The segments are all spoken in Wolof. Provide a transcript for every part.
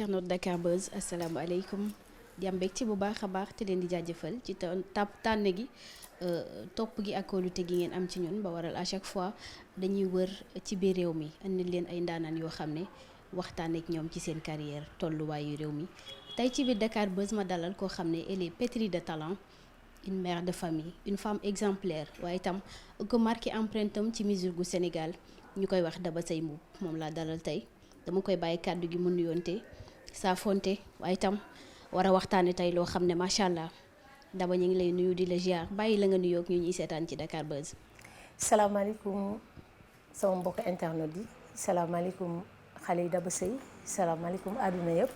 internet Dakar Buzz asalaamaaleykum di am mbégte bu baax a baax te leen di jaajëfal ci tànn gi topp gi ak kóolute gi ngeen am ci ñun ba waral à chaque fois dañuy wër ci biir réew mi andi leen ay ndaanaan yoo xam ne waxtaan ak ñoom ci seen carrière tolluwaayu réew mi tey ci biir Dakar Buzz ma dalal koo xam ne elle est pétrie de talent une mère de famille une femme exemplaire waaye itam ko marqué empreinte am ci musique gu Sénégal ñu koy wax Daba Seye Mboup moom laa dalal tey dama koy bàyyi kàddu gi mu nuyoonte saa fonte waaye itam war a waxtaane tey loo xam ne macha allah Daba ñu ngi lay nuyu di la ziar bàyyi la nga nuyoog ñu ñuy seetaan ci Dakar Buzz. salaamaaleykum sama mbokk internet yi salaamaaleykum xale yi Daba Seye salaamaaleykum àdduna yëpp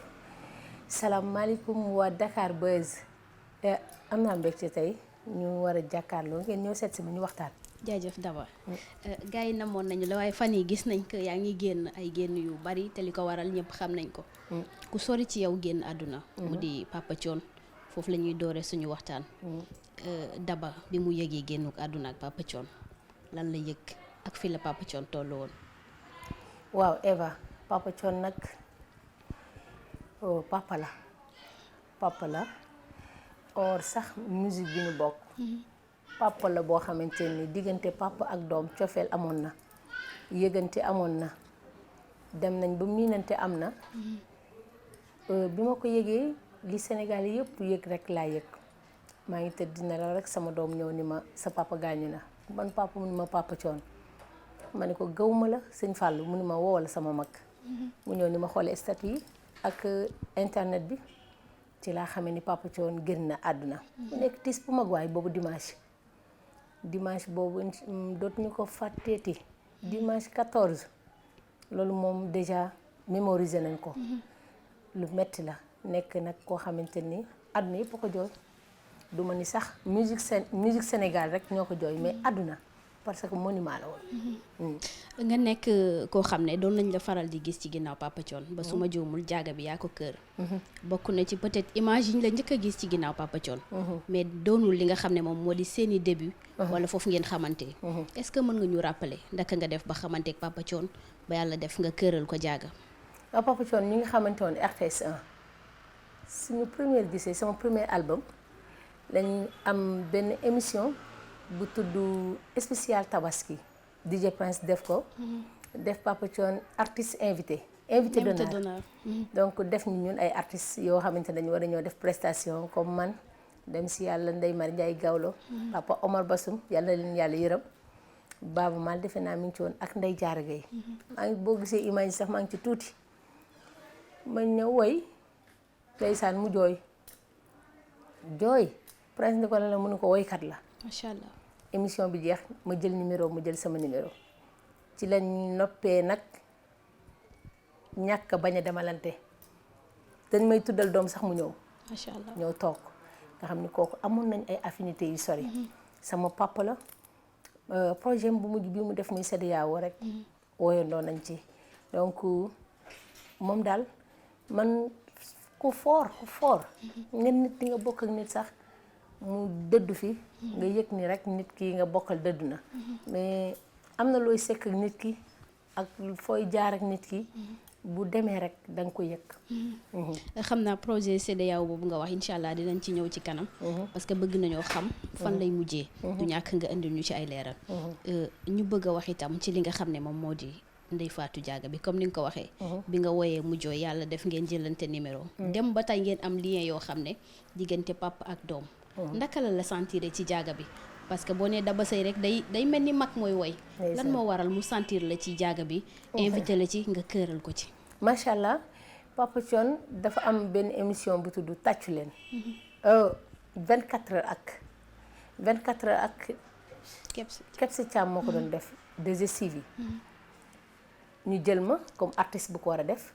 salaamaaleykum waa Dakar Buzz am naa mbégte tey ñu war a jàkkaarloo ngeen ñëw seet si ma ñu waxtaan. jaajëf Daba gars yi namoon nañu la waaye fan yi gis nañ ko yaa ngi génn ay génn yu bari te li ko waral ñëpp xam nañ ko ku sori ci yow génn àdduna mu di Papa Thione foofu la ñuy doore suñu waxtaan Daba bi mu yëgee génnu àdduna ak Papa Thione lan la yëg ak fi la Papa Thione tollu woon. waaw Eva Papa Thione nag papa la or sax musique bi ñu bokk papa la boo xamante ni diggante papa ak doom cofeel amoon na yëgante amoon na dem nañ ba miinante am na bi ma ko yëgee li Sénégal yëpp yëg rek laa yëg maa ngi tëdd dina la rek sama doom ñëw ni ma sa papa gaañu na man papa mu ni ma Papa Thione ma ne ko gawma la sëñ Fallou mu ni ma woowal sama mag mu ñëw ni ma xoole statut yi ak internet bi ci laa xamee ni Papa Thione génn na àdduna mu nekk tiis bu mag waaye boobu dimanche boobu dootuñu ko fàtteeti dimanche 14 loolu moom déjà mémorisé nañ ko lu metti la nekk nag koo xamante ni àdduna yëpp a ko jooy du ma ni sax musique Sénégal rek ñoo ko jooy mais àdduna parce que monument la woon. nga nekk koo xam ne doon nañ la faral di gis ci ginnaaw Papa Thione ba su ma juumul jaaga bi yaa ko kër bokk na ci peut-être image yi ñu la njëkk a gis ci ginnaaw Papa Thione mais doonul li nga xam ne moom moo di seeni début wala foofu ngeen xamante est-ce que mën nga ñu rappeler ndaka nga def ba xamante ak Papa Thione ba yàlla def nga këral ko jaaga. waaw Papa Thione ñu ngi xamante woon RTS 1 suñu première gisee sama premier album lañu am benn émission bu tudd spécial tabaski DJ Prince def ko def Papa Thione artiste invité d'honneur donc def ñu ñun ay artistes yoo xamante ne dañu war a ñëw def prestation comme man dem si yàlla Ndeye Mar Ndiaye Gawlo Papa Omar Bassoum yàlla na leen yàlla yërëm Baaba Maal defe naa mi ngi ci woon ak Ndeye Diarra Gueye maa ngi boo gisee image sax maa ngi ci tuuti ma ñëw woy ndeysaan mu jooy Prince ni ko la mënu ko woykat la macha allah émission bi jeex ma jël numéro mu jël sama numéro ci lañ noppee nag ñàkk bañ a demalante dañ may tuddal doom sax mu ñëw macha allah ñëw toog nga xam ni kooku amoon nañ ay affinités yu sori sama papa la projet bu mujj bi mu def muy CEDEAO rek woyandoo nañ ci donc moom daal man ku fort ngeen nit di nga bokk ak nit sax mu dëddu fi nga yëg ni rek nit ki nga bokkal dëddu na mais am na looy sekk ak nit ki ak fooy jaar ak nit ki bu demee rek da nga ko yëg. xam naa projet CEDEAO boobu nga wax incha allah dinañ ci ñëw ci kanam. parce que bëgg nañoo xam fan lay mujjee. du ñàkk nga indil ñu ci ay leeral. ñu bëgg a wax itam ci li nga xam ne moom moo di Ndeye Fatou Diaga bi comme ni nga ko waxee. bi nga woyee mu jooy yàlla def ngeen jëlante numéro. dem ba tey ngeen am lien yoo xam ne diggante papa ak doom. ndaka la sentir ci Diaga bi parce que boo nee Daba Seye rek day mel ni mag mooy woy lan moo waral mu sentir la ci Diaga bi invité la ci nga këral ko ci. macha allah Papa Thione dafa am benn émission bu tudd tàccu leen 24 heures ak Kebs Thiam moo ko doon def 2STV ñu jël ma comme artiste bu ko war a def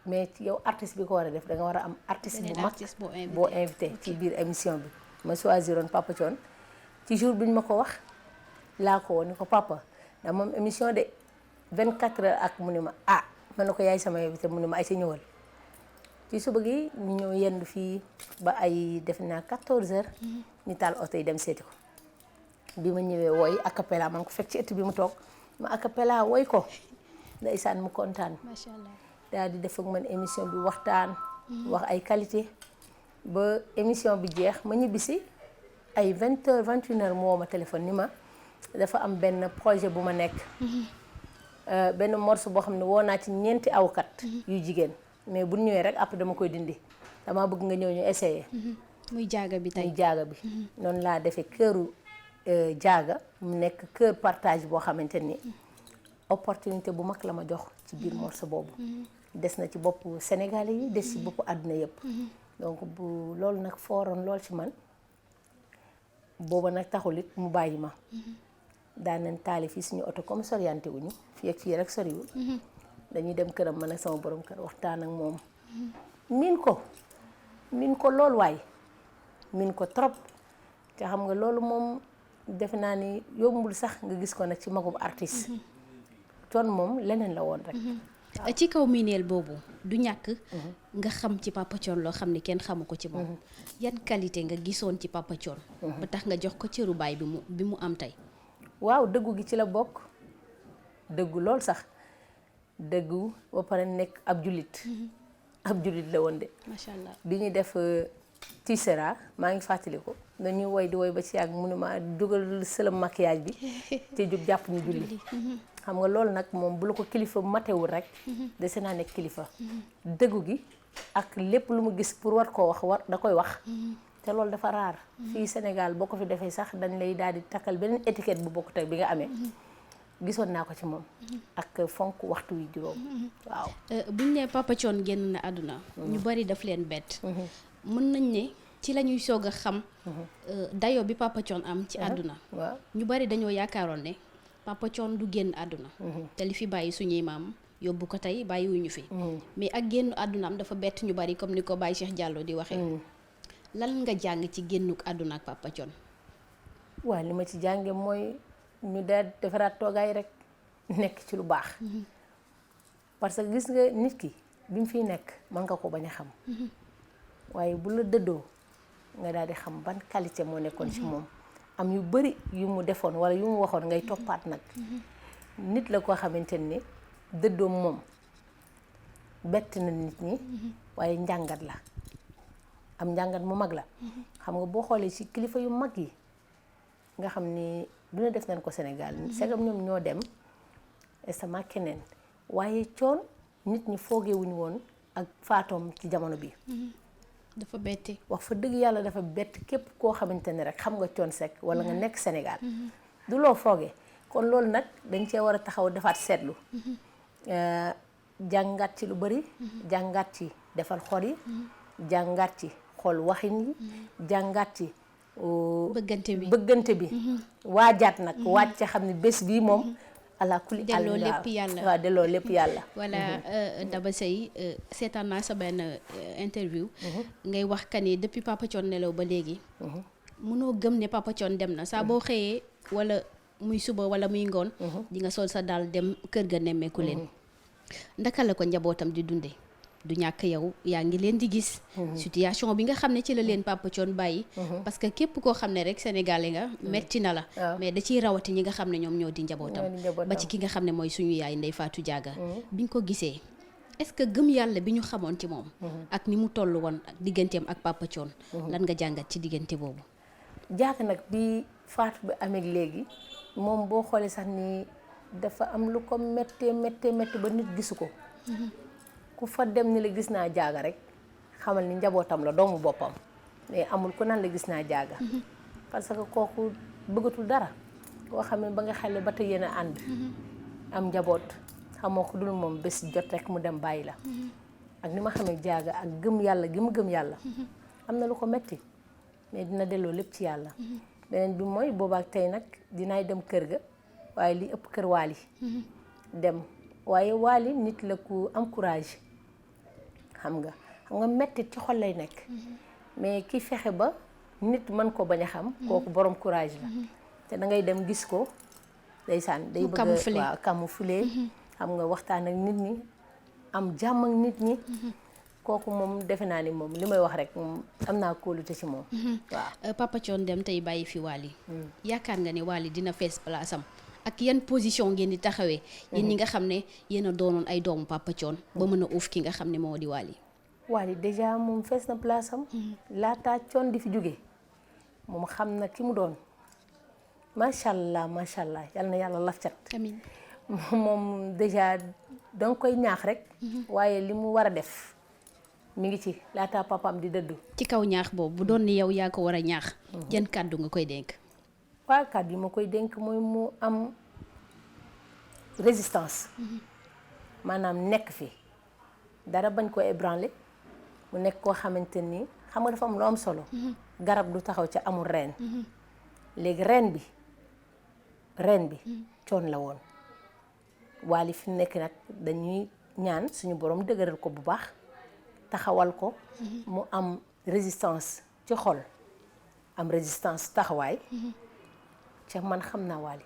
mais yow artiste bi ko war a def da nga war a am artiste bu mag boo invité ci biir émission bi ma choisiroon Papa Thione ci jour bi ñu ma ko wax laa ko woon ni ko papa da moom émission de 24 heures ak mu ne ma man na ko yaay sama invité mu ne ma ay sa ñëwal ci suba gi ñu ñëw yendu fii ba ay def naa 14 heures ñu taal oto yi dem seeti ko bi ma ñëwee woy acapella man ko fekk ci ëtt bi mu toog ma acapella woy ko ndeysaan mu kontaan macha allah daal di def ak man émission bi waxtaan wax ay qualité ba émission bi jeex ma ñibbisi ay 20h 21h mu woo ma téléphone ni ma dafa am benn projet bu ma nekk benn morceau boo xam ne woo naa ci 4 awkat yu jigéen mais bu ñëwee rek après dama koy dindi dama bëgg nga ñëw ñu essayer muy jaaga bi tey muy jaaga bi noonu laa defee këru jaaga mu nekk kër partage boo xamante ni opportunité bu mag la ma jox ci biir morceau boobu des na ci boppu Sénégalais yi des ci boppu àdduna yëpp donc bu loolu nag fooroon lool ci man booba nag taxul it mu bàyyi ma daan nañ taali fii suñu oto comme soriante wuñu fii ak fii rek soriwul dañuy dem këram man ak sama borom kër waxtaan ak moom miin ko lool waay miin ko trop te xam nga loolu moom defe naa ni yombul sax nga gis ko nag ci magum artiste Thione moom leneen la woon rek ci kaw miineel boobu du ñàkk nga xam ci Papa Thione loo xam ne kenn xamu ko ci moom yan qualité nga gisoon ci Papa Thione ba tax nga jox ko cëru baay bi mu am tey waaw dëggu gi ci la bokk dëggu lool sax dëggu ba pare nekk ab jullit la woon de macha allah bi ñuy def Tissera maa ngi fàttaliku dañuy woy di woy ba ci yàgg mu ne ma dugal sëlam maquillage bi te jóg jàpp ñu julli xam nga loolu nag moom bu la ko kilifa matewul rek dese naa nekk kilifa dëggu gi ak lépp lu mu gis pour war koo wax da koy wax te loolu dafa raar fii Sénégal boo ko fi defee sax dañ lay daal di takkal beneen étiquette bu bokkut ak bi nga amee gisoon naa ko ci moom ak fonk waxtu wi juróom waaw buñ ne Papa Thione génn na àdduna ñu bari daf leen bett mën nañ ne ci la ñuy soog a xam dayo bi Papa Thione am ci àdduna waaw ñu bari dañoo yaakaaroon ne Papa Thione du génn àdduna te li fi bàyyi suñuy maam yóbbu ko tey bàyyiwuñu fi mais ak génn àddunaam dafa bett ñu bari comme ni ko Baye Cheikh Diallo di waxee lan nga jàng ci génnuk àdduna ak Papa Thione waaw li ma ci jànge mooy ñu daal defaraat toogaay rek nekk ci lu baax parce que gis nga nit ki bi mu fiy nekk mën nga ko bañ a xam waaye bu la dëddoo nga daal di xam ban qualité moo nekkoon ci moom am yu bari yu mu defoon wala yu mu waxoon ngay toppaat nag nit la koo xamante ni dëddoom moom bett na nit ñi waaye njàngat la am njàngat mu mag la xam nga boo xoolee ci kilifa yu mag yi nga xam ni duna def nañ ko Sénégal segam ñoom ñoo dem sama keneen waaye Thione nit ñi foogewuñu woon ak faatoom ci jamono bi dafa bette wax fa dëgg yàlla dafa bett képp koo xamante ne rek xam nga Thione Seck wala nga nekk Sénégal du loo foogee kon loolu nag dañ cee war a taxaw defaat seetlu jàngat ci lu bari jàngat ci defar xol yi jàngat ci xool waxin yi jàngat ci bëggante bi waajaat nag waaj ca xam ne bés bii moom ala kulli delloo lépp yàlla waaw delloo lépp yàlla voilà Daba Seye seetaan naa sa benn interview ngay wax ka ni depuis Papa Thione nelaw ba léegi mënoo gëm ne Papa Thione dem na saa boo xëyee wala muy suba wala muy ngoon di nga sol sa daal dem kër ga nemmeeku leen ndaka la ko njabootam di dunde du ñàkk yow yaa ngi leen di gis situation bi nga xam ne ci la leen Papa Thione bàyyi parce que képp koo xam ne rek sénégalais nga metti na la mais da ciy rawati ñi nga xam ne ñoom ñoo di njabootam ba ci ki nga xam ne mooy suñu yaay Ndeye Fatou Diaga bi nga ko gisee est-ce que gëm yàlla bi ñu xamoon ci moom ak ni mu toll woon ak digganteem ak Papa Thione lan nga jàngat ci diggante boobu Diaga nag bi Fatou bi amee léegi moom boo xoolee sax ni dafa am lu ko méttee ba nit gisu ko ku fa dem ni la gis naa Diaga rek xamal ni njabootam la doomu boppam mais amul ku naan la gis naa Diaga parce que kooku bëggatul dara koo xam ne ba nga xale ba tey yéen a ànd am njaboot xamoo ko dul moom bés jot rek mu dem bàyyi la ak ni ma xamee Diaga ak gëm yàlla gi mu gëm yàlla am na lu ko metti mais dina delloo lépp ci yàlla beneen bi mooy boobaak tey nag dinaay dem kër ga waaye li ëpp kër Waly dem waaye Waly nit la ku am courage xam nga mettit ci xol lay nekk mais ki fexe ba nit mën ko bañ a xam kooku borom courage la te da ngay dem gis ko ndeysaan day bëgg waaw camoufler xam nga waxtaan ak nit ñi am jàmm ak nit ñi kooku moom defe naa ni moom li may wax rek moom am naa kóolute ci moom waaw Papa Thione dem tey bàyyi fi Waly yaakaar nga ne Waly dina fees place am ak yan position ngeen di taxawee yéen ñi nga xam ne yéen a doonoon ay doomu Papa Thione ba mën a uuf ki nga xam ne moo di Wally. Wally déjà moom fees na place am laataa Thione di fi jóge moom xam na ki mu doon macha allah yal na yàlla laf cat. amiin. moom déjà danga koy ñaax rek waaye li mu war a def mi ngi ci laataa papaam di dëddu. ci kaw ñaax boobu bu doon ni yow yaa ko war a ñaax yan kàddu nga koy dénk. waaw kàddu yi ma koy dénk mooy mu am résistance maanaam nekk fi dara bañ ko ébranler mu nekk koo xamante ni xam nga dafa am lu am solo garab du taxaw ca amul reen léegi reen bi Thione la woon Wally fi nekk nag dañuy ñaan suñu borom dëgëral ko bu baax taxawal ko mu am résistance ci xol am résistance taxawaay ca man xam naa Wally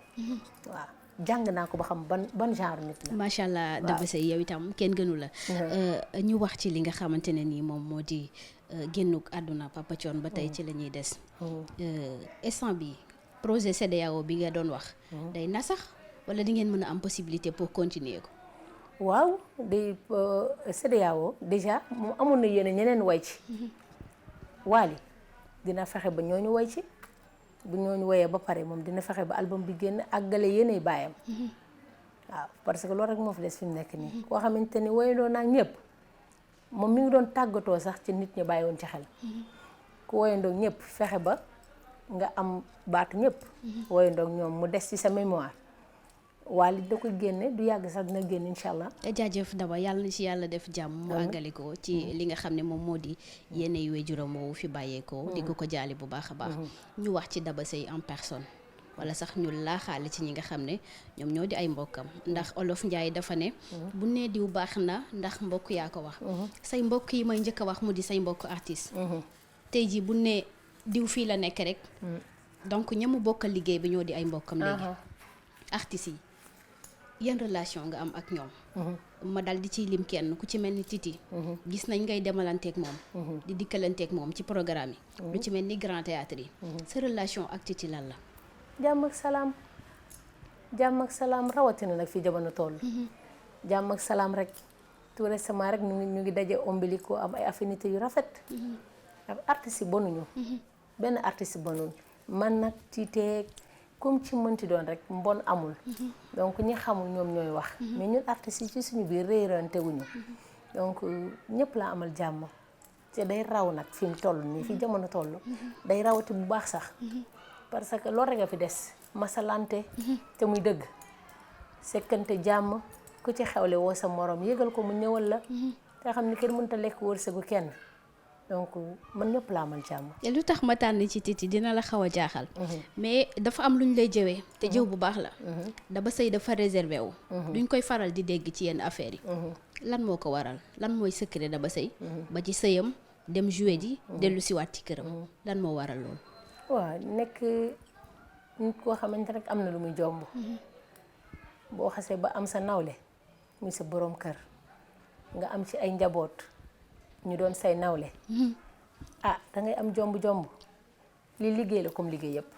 waaw jàng naa ko ba xam ban genre nit la. macha allah Daba Seye yow itam kenn gënu la. ñu wax ci li nga xamante ne nii moom moo di génnuk àdduna Papa Thione ba tey ci la ñuy des. instant bi projet CEDEAO bi nga doon wax. day na sax wala di ngeen mën a am possibilité pour continuer ko. waaw day CEDEAO déjà moom amoon na yéene ñeneen way ci. Wally dina fexe ba ñooñu way ci. bu ñooñu woyee ba pare moom dina fexe ba album bi génn àggale yéenay baayam waaw parce que loolu rek moo fi des fi mu nekk nii koo xamante ni woyandoo naa ñëpp moom mi ngi doon tàggatoo sax ci nit ñi bàyyi woon ci xel ku woyandoo ñëpp fexe ba nga am baatu ñëpp woyandoo ñoom mu des ci sa mémoire Wally da ko génne du yàgg sax dina génn incha allah. jaajëf Daba yàlla na ci yàlla def jàmm mu àggale ko ci li nga xam ne moom moo di yenn yu waajuram woowu fi bàyyeekoo. di ko jaali bu baax a baax. ñu wax ci Daba Seye en personne wala sax ñu laaxaale ci ñi nga xam ne ñoom ñoo di ay mbokkam ndax Olof Njaay dafa ne. bu nee diw baax na ndax mbokk yaa ko wax. say mbokk yi may njëkk a wax mu di say mbokk artiste. tey jii bu nee diw fii la nekk rek. donc ñamu bokkal liggéey bi ñoo di ay mbokkam léegi. artistes yi. yan relation nga am ak ñoom ma dal di ciy lim kenn ku ci mel ni Titi gis nañ ngay demalanteeg moom di dikkalanteeg moom ci programme yi lu ci mel ni grand théâtre yi sa relation ak Titi lan la jàmm ak salaam rawatina nag fi jamono toll jàmm ak salaam rek tout récemment rek ñu ngi daje ombilico am ay affinité yu rafet ak artistes yi bonuñu benn artiste bonul man nag Titeeg comme ci mënti doon rek mbon amul donc ñi xamul ñoom ñooy wax mais ñun artistes yi ci suñu biir réerante wuñu donc ñëpp laa amal jàmm te day raw nag fi mu toll nii fi jamono toll day rawati bu baax sax parce que loolu rek a fi des masalante te muy dëgg sekkante jàmm ku ci xewle woo sa morom yëgal ko mu ñëwal la te xam ni kenn mënut a lekk wërsëgu kenn donc man ñëpp laa amal jàmm. lu tax ma tànn ci Titi dina la xaw a jaaxal. mais dafa am lu ñu lay jëwee. te jëw bu baax la. Daba Seye dafa réservé wu. duñ koy faral di dégg ci yenn affaires yi. lan moo ko waral lan mooy secret Daba Seye. ba ci sëyam dem jouer ji. dellu siwaat ci këram. lan moo waral loolu. waaw nekk nit koo xamante rek am na lu muy jomb. boo xasee ba am sa nawle muy sa borom kër nga am ci ay njaboot. ñu doon say nawle da ngay am jomb li liggéey la comme liggéey yëpp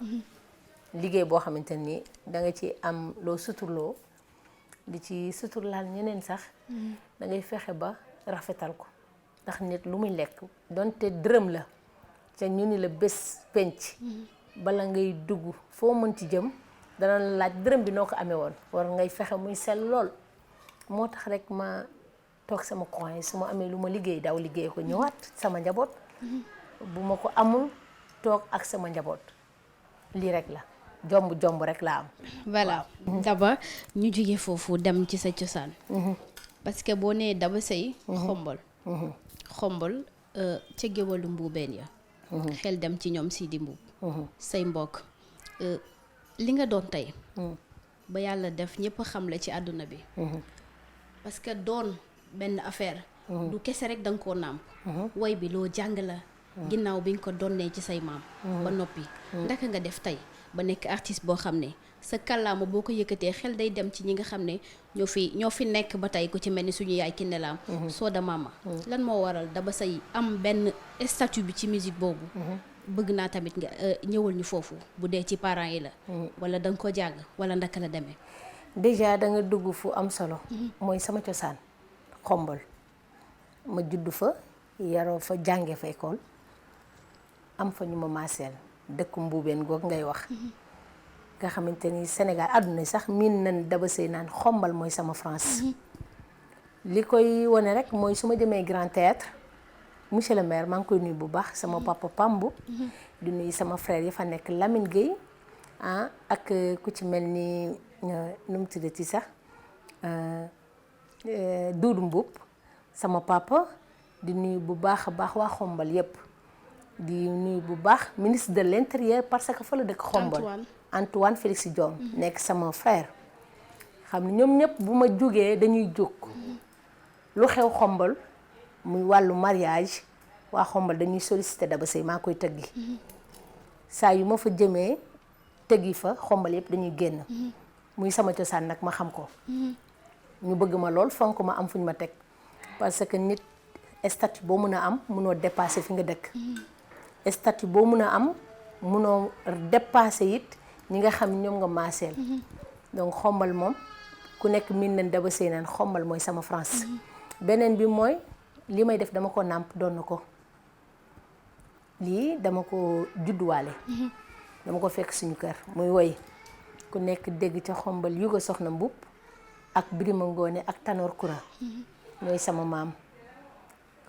liggéey boo xamante ni da nga ci am loo suturloo di ci suturlaal ñeneen sax da ngay fexe ba rafetal ko ndax nit lu muy lekk donte dërëm la te ñu ni la bés penc bala ngay dugg foo mënti jëm dana la laaj dërëm bi noo ko amee woon war ngay fexe muy sell lool moo tax rek ma toog sama coin su ma amee lu ma liggéey daw liggéey ko ñëwaat sama njaboot bu ma ko amul toog ak sama njaboot lii rek la jomb rek laa am. voilà Daba ñu jógee foofu dem ci sa cosaan. parce que boo nee Daba Seye xombol ca géwalu mbuubeen ya xel dem ci ñoom Sidi Mbuub say mbokk li nga doon tey ba yàlla def ñëpp xam la ci àdduna bi parce que doon benn affaire du kese rek danga koo nàmp way bi loo jàng la ginnaaw bi nga ko donnee ci say maam ba noppi ndaka nga def tey ba nekk artiste boo xam ne sa kàllaama boo ko yëkkatee xel day dem ci ñi nga xam ne ñoo fi nekk ba tey ku ci mel ni suñu yaay Kiné Lam Soda Mama lan moo waral Daba Seye am benn statut bi ci musique boobu bëgg naa tamit nga ñëwal ñu foofu bu dee ci parents yi la. wala da nga ko jàng wala ndaka la demee. déjà da nga dugg fu am solo. mooy sama cosaan Xombol ma judd fa yaroo fa jànge fa école am fa ñu ma maaseel dëkku mbuubeen goog ngay wax. nga xamante ni Sénégal àdduna sax miin nañ Daba Seye naan Xombal mooy sama France. li koy wane rek mooy su ma demee Grand Théâtre monsieur le maire maa ngi koy nuyu bu baax sama papa Pambu. di nuyu sama frère yi fa nekk Lamine Gueye ak ku ci mel ni nu mu tuddati sax Doudou Mboup sama papa di nuyu bu baax a baax waa Xombal yépp di nuyu bu baax ministre de l'intérieur parce que fa la dëkk Xombal Antoine Félix Diome nekk sama frère xam ne ñoom ñëpp bu ma jógee dañuy jóg lu xew Xombal muy wàllu mariage waa Xombal dañuy sollicité Daba Seye maa koy tëggi saa yu ma fa jëmee tëggi fa Xombal yëpp dañuy génn muy sama cosaan nag ma xam ko ñu bëgg ma lool fonk ma am fu ñu ma teg parce que nit statut boo mën a am munoo dépasser fi nga dëkk statut boo mën a am munoo dépasser it ñi nga xam ñoom nga maaseel donc Xombal moom ku nekk miin nañ Daba Seye naan Xombal mooy sama France beneen bi mooy li may def dama ko nàmp doon na ko lii dama ko judduwaale dama ko fekk suñu kër muy woy ku nekk dégg ca Xombal Yuga Soxna Mbub ak Birima Ngoone ak Tanor Kura ñooy sama maam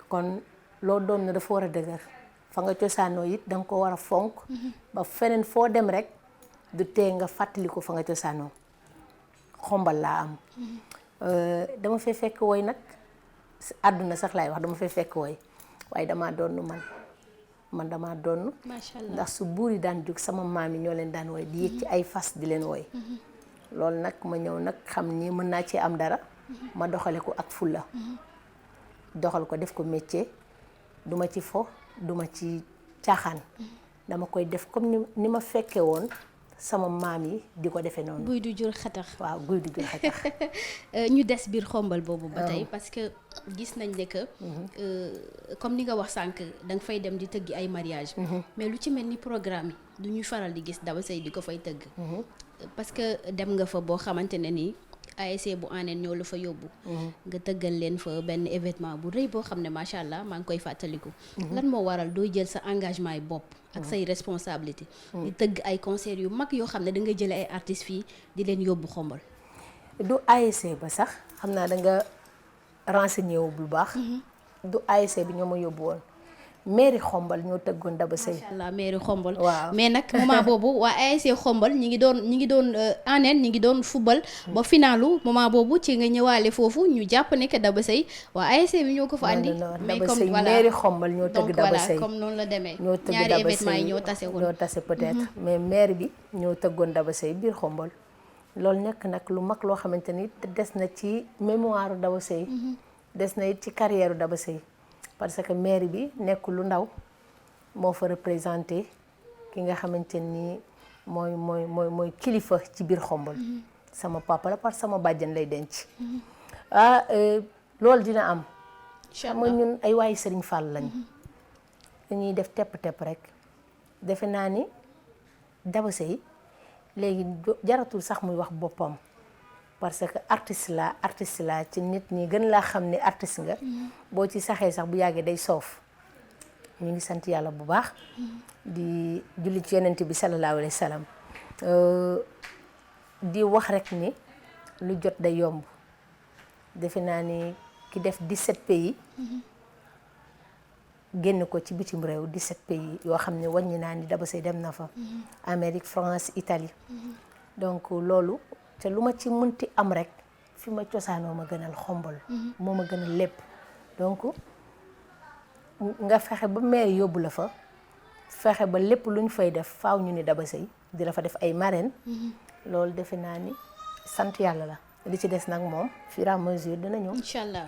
kon loo doon na dafa war a dëgër fa nga cosaanoo it danga ko war a fonk ba feneen foo dem rek du tee nga fàttali ko fa nga cosaanoo Xombal laa am dama fay fekk woy nag àdduna sax laay wax dama fay fekk woy waaye damaa doon man damaa doon ndax su buur yi daan jóg sama maam yi ñoo leen daan woy di yëg ci ay fas di leen woy loolu nag ma ñëw nag xam ni mën naa ci am dara ma doxale ko ak fulla doxal ko def ko métier duma ci fo duma ci caaxaan dama koy def comme ni ma fekke woon sama maam yi di ko defee noonu. guy du jur xatax. waaw guy du jur xatax. ñu des biir Xombal boobu ba tey parce que gis nañ ne que comme ni nga wax sànq da nga fay dem di tëggi ay mariage mais lu ci mel ni programme yi du ñuy faral di gis Daba Seye di ko fay tëgg. parce que dem nga fa boo xamante ne nii ASC bu Aneen ñoo la fa yóbbu. nga tëggal leen fa benn événement bu rëy boo xam ne macha allah maa ngi koy fàttaliku. lan moo waral dooy jël sa engagement yi bopp. ak say responsabilité di tëgg ay concert yu mag yoo xam ne da nga jële ay artistes fii di leen yóbbu Xombal. du ASC ba sax xam naa da nga renseigné wu bu baax. du ASC bi ñoo ma yóbbu woon. mairie Xombal ñoo tëggoon Daba Seye. macha allah mairie Xombal. waaw mais nag moment boobu waa ASC Xombal ñi ngi doon Aneen ñi ngi doon football. ba finalu moment boobu ci nga ñëwaale foofu ñu jàpp ne que Daba Seye waa ASC bi ñoo ko fa andi. mais comme voilà mairie Xombal ñoo tëgg Daba Seye donc voilà comme noonu la demee. ñoo tëgg ñaari Daba événement yi Seye ñoo tase woon. ñoo tase peut-être mais maire bi ñoo tëggoon Daba Seye biir Xombal. loolu nekk nag lu mag loo xamante ni des na ci mémoire Daba Seye. des na it ci carrière Daba Seye parce que maire bi nekk lu ndaw. moo fa représenté ki nga xamante ni mooy kilifa ci biir Xombal. sama papa la parce que sama bàjjan lay denc. loolu dina am. incha xam nga ñun ay waayu Serigne Fall lañ. dañuy def tepp-tepp rek. defe naa ni Daba Seye léegi jaratul sax muy wax boppam parce que artiste la ci nit ñi gën laa xam ni artiste nga. boo ci saxee sax bu yàggee day soof. ñu ngi sant yàlla bu baax di julli ci yonent bi sallallahu alayhi wa sallam di wax rek ni lu jot day yomb defe naa ni ki def 17 pays génn ko ci bitim réew 17 pays yoo xam ne wàññi naa ni Daba Seye dem na fa Amérique France Italie donc loolu te lu ma ci mënti am rek fi ma cosaanoo ma gënal Xombal moo ma gënal lépp donc nga fexe ba maire yóbbu la fa fexe ba lépp lu ñu fay def faaw ñu ni Daba Seye di la fa def ay marraine loolu defe naa ni sant yàlla la li ci des nag moom fur et à mesure dina ñëw. incha allah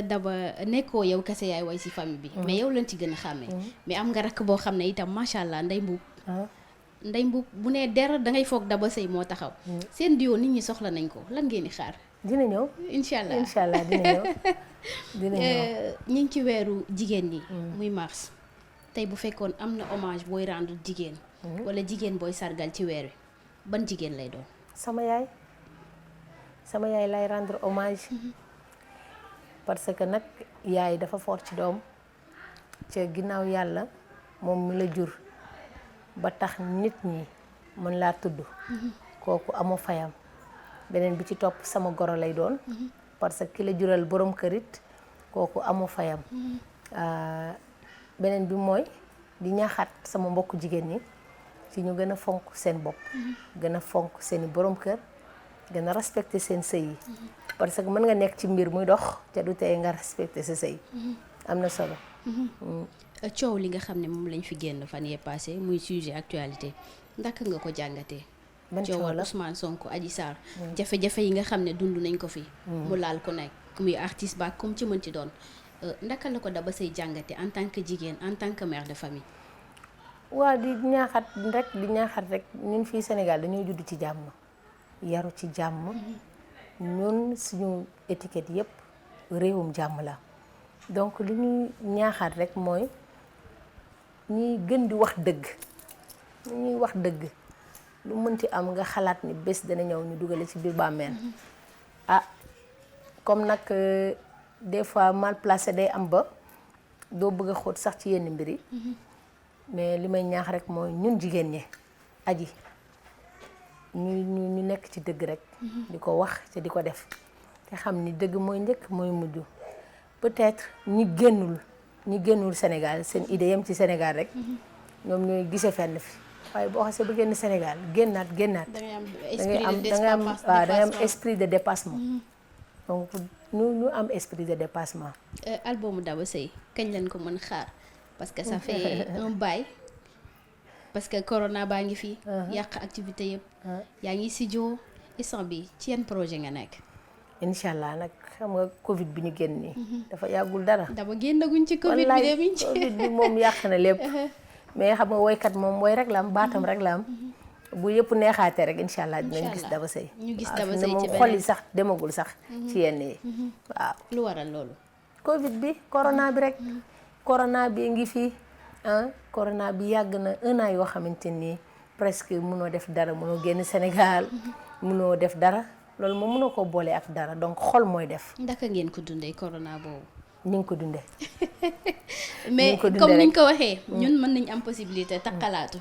Daba nekkoo yow kese yaay way si famille bi. mais yow lañ ci gën a xàmmee. mais am nga rakk boo xam ne itam macha allah Ndey Mbuub. Ndey Mbuub bu nee der da ngay foog Daba Seye moo taxaw. seen duo nit ñi soxla nañ ko lan ngeen di xaar. dina ñëw incha allah incha allah dina ñëw. dina ñëw ñu ngi ci weeru jigéen ñi. muy mars tey bu fekkoon am na hommage booy rendre jigéen wala jigéen booy sargal ci weer wi ban jigéen lay doon. sama yaay lay rendre hommage parce que nag yaay dafa fort ci doom ca ginnaaw yàlla moom mi la jur ba tax nit ñi mën laa tudd kooku amu fayam. beneen bi ci topp sama goro lay doon parce que ki la jural borom kërit kooku amu fayam. beneen bi mooy di ñaaxaat sama mbokku jigéen ñi ci ñu gën a fonk seen bopp gën a fonk seeni borom kër gën a respecter seen sëy yi parce que mën nga nekk ci mbir muy dox te du tey nga respecter sa sëy am na solo. coow li nga xam ne moom lañ fi génn fan yee passé muy sujet actualité ndaka nga ko jàngatee. coowal Ousmane Sonko Adji Sarr jafe-jafe yi nga xam ne dund nañ ko fi mu laal ko nekk muy artiste ba comme ci mën ci doon ndaka la ko Daba Seye jàngate en tant que jigéen en tant que mère de famille. waaw di ñaaxat rek ñun fii Sénégal dañoo judd ci jàmm yaru ci jàmm ñun suñu étiquette yépp réewum jàmm la donc li ñuy ñaaxaat rek mooy ñuy gën di wax dëgg ñuy wax dëgg lu mënti am nga xalaat ni bés dana ñëw ñu dugale ci biir bàmmeel comme nag des fois mal placé day am ba doo bëgg a xóot sax ci yenn mbir yi mais li may ñaax rek mooy ñun jigéen ñi aji ñu nekk ci dëgg rek di ko wax te di ko def te xam ni dëgg mooy njëkk mooy mujj peut-être ñi génnul Sénégal seen idée yam ci Sénégal rek ñoom ñooy gise fenn fi waaye boo xasee ba génn Sénégal génnaat da ngay am esprit de dépassement donc ñu am esprit de dépassement. albumu Daba Seye kañ lañ ko mën xaar parce que ça fait un bail parce que corona baa ngi fi. yàq activité yëpp. yaa ngi studio instant bi ci yan projet nga nekk. incha allah nag xam nga Covid bi ñu génn nii. dafa yàggul dara. dama génnaguñ ci Covid bi de miñ ci Covid bi moom yàq na lépp. mais xam nga woykat moom woy rek la am baatam rek la am. bu yëpp neexaatee rek incha allah dinañ gis Daba Seye. ñu gis Daba Seye ci beneen xol yi sax demagul sax. ci yenn yi waaw. lu waral loolu. Covid bi corona bi rek. corona bi ngi fii corona bi yàgg na 1 an yoo xamante ni presque mënoo def dara mënoo génn Sénégal. mënoo def dara loolu moom mënoo ko boole ak dara donc xol mooy def. ndaka ngeen ko dundee corona boobu. ni nga ko dundee. mais comme ni nga ko waxee. ñun mën nañ am possibilité takkalaatu.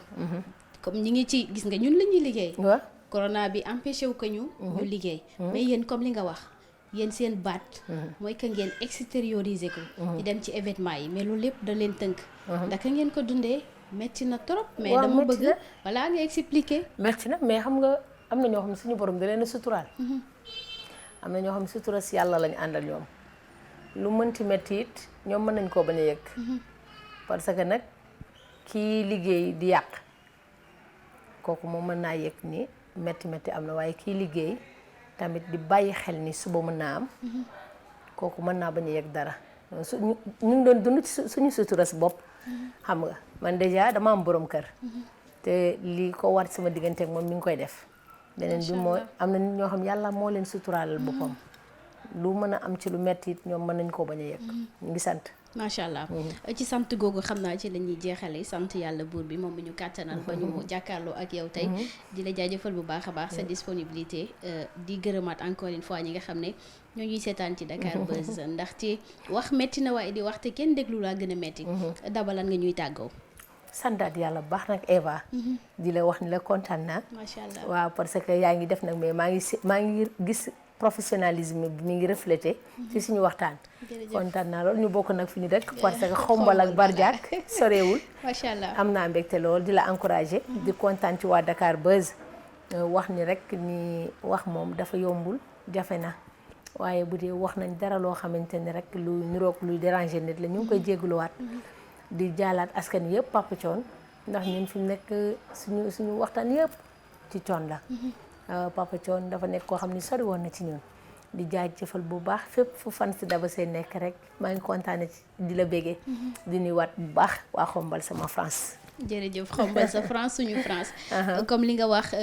comme ñi ngi ci gis nga ñun la ñuy liggéey. waaw corona bi empêché wu ko ñu liggéey. mais yéen comme li nga wax yéen seen baat. mooy que ngeen extérioriser ko. di dem ci événement yi mais loolu lépp da leen tënk. ndaka ngeen ko dundee metti na trop. mais dama bëgg balaa nga expliquer. metti na mais xam nga am na ñoo xam ne suñu borom da leen a suturaal. am na ñoo xam ne sutura si yàlla lañu àndal ñoom. lu mënti metti it ñoom mën nañ koo bañ a yëg. parce que nag kii liggéey di yàq. kooku moom mën naa yëg ni métti am na waaye kii liggéey tamit di bàyyi xel ni suba mën naa am kooku mën naa bañ a yëg dara ñu ngi doon dund ci suñu sutura si bopp xam nga man déjà dama am borom kër te li ko war sama diggante ak moom mi ngi koy def beneen bi mooy am na nit ñoo xam yàlla moo leen suturaalal boppam lu mën a am ci lu metti it ñoom mën nañ koo bañ a yëg ñu ngi sant macha allah ci sant googu xam naa ci la ñuy jeexale sant yàlla buur bi moom mi ñu kàttanal ba ñu jàkkaarloo ak yow tey di la jaajëfal bu baax a baax sa disponibilité di gërëmaat encore une fois ñi nga xam ne ñoo ñuy seetaan ci Dakar Buzz ndaxte wax metti na waaye di wax te kenn déglu laa gën a metti Daba lan nga ñuy tàggoo. santaat yàlla bu baax nag Eva di la wax ni la kontaan naa macha allah waaw parce que yaa ngi def nag mais maa ngi gis professionnalisme bi mi ngi reflété ci suñu waxtaan kontaan naa lool ñu bokk nag fi ñu dëkk parce que Xombol ak Bardiak soreewul macha allah am naa mbégte lool di la encouragé di kontaan ci waa Dakar Buzz wax ni rek ni wax moom dafa yombul jafe na waaye bu dee wax nañ dara loo xamante ni rek lu niroog luy déranger nit la ñu ngi koy jégaluwaat di jaalaat askan yëpp Papa Thione ndax ñun fi mu nekk suñu waxtaan yëpp ci Thione la Papa Thione dafa nekk koo xam ni sori woon na ci ñun di jaajëfal bu baax fépp fu fan si Daba Seye nekk rek maa ngi kontaane ci di la bégee di nuyuwaat bu baax waa Xombal sama France jërëjëf xombal sa France suñu France. comme li nga wax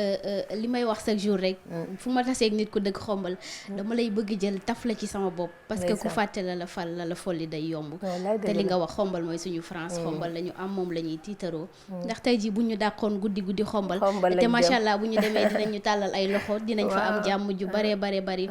li may wax chaque jour rek. fu ma taseeg nit ku dëkk xombal. dama lay bëgg jël taf la ci sama bopp. parce que ku fàtte la fal la folli day yomb. te li nga wax xombal mooy suñu France. xombal la ñu am moom la ñuy tiitaroo. ndax tey jii bu ñu dàqoon guddi xombal. te macha allah bu ñu demee dinañu tàllal ay loxo dinañ fa am jàmm ju bare bari.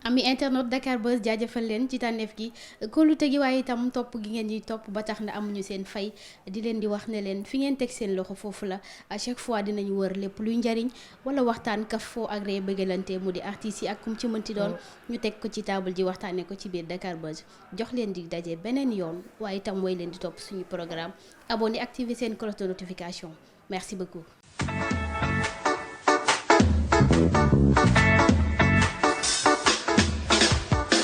ami internet Dakar Buzz jaajëfal leen ci tànneef gi kóolute gi waaye itam topp gi ngeen ñuy topp ba tax na amuñu seen fay di leen di wax ne leen fi ngeen teg seen loxo foofu la à chaque fois dinañu wër lépp luy njariñ wala waxtaan kaf foo ak ree bëggalante mu di artistes yi ak kum ci mënti doon ñu teg ko ci table ji waxtaanee ko ci biir Dakar Buzz jox leen di daje beneen yoon waaye itam mooy leen di topp suñu programme abonné activer seen cloche de notification merci beaucoup.